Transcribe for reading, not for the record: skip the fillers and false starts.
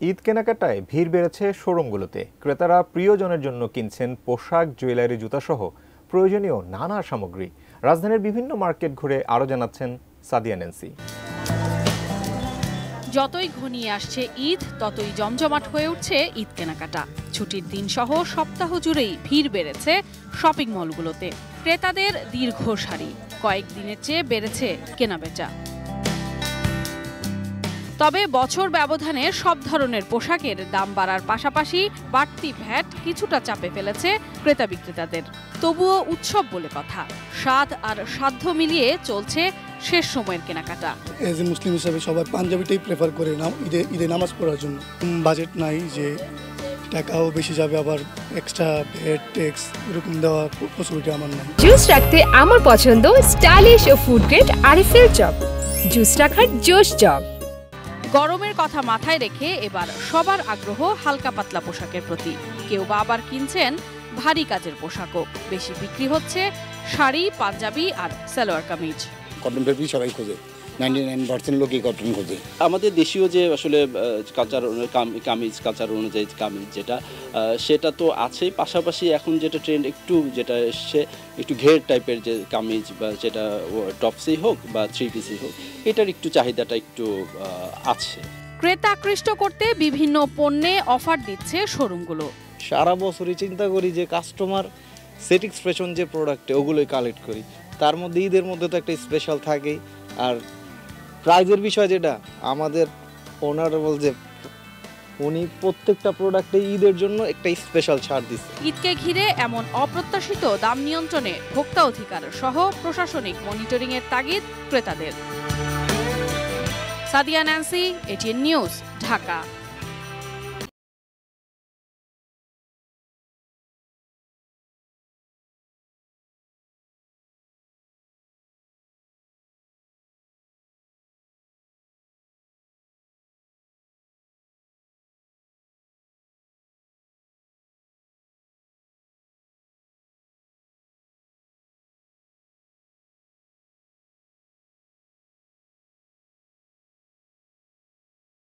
ঈদ কেনাকাটায় ভিড় বেড়েছে শোরুমগুলোতে। ক্রেতারা প্রিয়জনের জন্য কিনছেন পোশাক, জুয়েলারি, জুতাসহ প্রয়োজনীয় নানা সামগ্রী। রাজধানীর বিভিন্ন মার্কেট ঘুরে আরও জানাচ্ছেন সাদিয়া ন্যান্সি। যতই ঘনিয়ে আসছে ঈদ, ততই জমজমাট হয়ে উঠছে ঈদ কেনাকাটা। ছুটির দিন সহ সপ্তাহ জুড়েই ভিড় বেড়েছে শপিং মলগুলোতে। ক্রেতাদের দীর্ঘ সারি, কয়েকদিনের চেয়ে বেড়েছে কেনাবেচা। তবে বছর ব্যবধানে সব ধরনের পোশাকের দাম বাড়ার পাশাপাশি বাড়তি ভ্যাট কিছুটা চাপে ফেলেছে ক্রেতা বিক্রেতাদের। তবুও উৎসব বলে কথা, স্বাদ আর সাধ্য মিলিয়ে চলছে শেষ সময়ের কেনাকাটা। এজ এ মুসলিম হিসাবে সবাই পাঞ্জাবিটাই প্রেফার করে ঈদে নামাজ পড়ার জন্য। বাজেট নাই যে টাকাও বেশি যাবে, আবার এক্সট্রা ভ্যাট ট্যাক্স এরকম দেওয়া পসিবিলিটি আমার নাই। জুস রাখতে আমার পছন্দ স্টাইলিশ ও ফুড গ্রেড আরএফএল চপ। জুস রাখার জোশ চপ। গরমের কথা মাথায় রেখে এবার সবার আগ্রহ হালকা পাতলা পোশাকের প্রতি। কেউ বা আবার কিনছেন ভারী কাজের পোশাকও। বেশি বিক্রি হচ্ছে শাড়ি, পাঞ্জাবি আর সালোয়ার কামিজ। কটন ফেব্রিক সবাই খোঁজে, 99% লোকই কটন খোঁজে। আমাদের দেশীয় যে আসলে কালচার কামিজ, কালচার অনুযায়ী কামিজ যেটা, সেটা তো আছেই। পাশাপাশি এখন যেটা ট্রেন্ড যেটা এসছে একটু ঘের টাইপের যে কামিজ, বা যেটা টপসই হোক বা 3 পিসই হোক, এটার একটু চাহিদাটা একটু আছে। ক্রেতা আকৃষ্ট করতে বিভিন্ন পণ্যে অফার দিচ্ছে শোরুমগুলো। সারা বছরই চিন্তা করি যে কাস্টমার স্যাটিসফ্যাকশন যে প্রোডাক্টে ওগুলোই কালেক্ট করি। তার মধ্যে ঈদের মধ্যে তো একটা স্পেশাল থাকেই। আর প্রাইজের বিষয় যেটা, আমাদের অনারেবল যে উনি প্রত্যেকটা প্রোডাক্টে ঈদের জন্য একটা স্পেশাল ছাড় দিচ্ছে। ঈদকে ঘিরে এমন অপ্রত্যাশিত দাম নিয়ন্ত্রণে ভোক্তা অধিকার সহ প্রশাসনিক মনিটরিং এর তাগিদ ক্রেতাদের। Sadia Nancy, ATN news, Dhaka.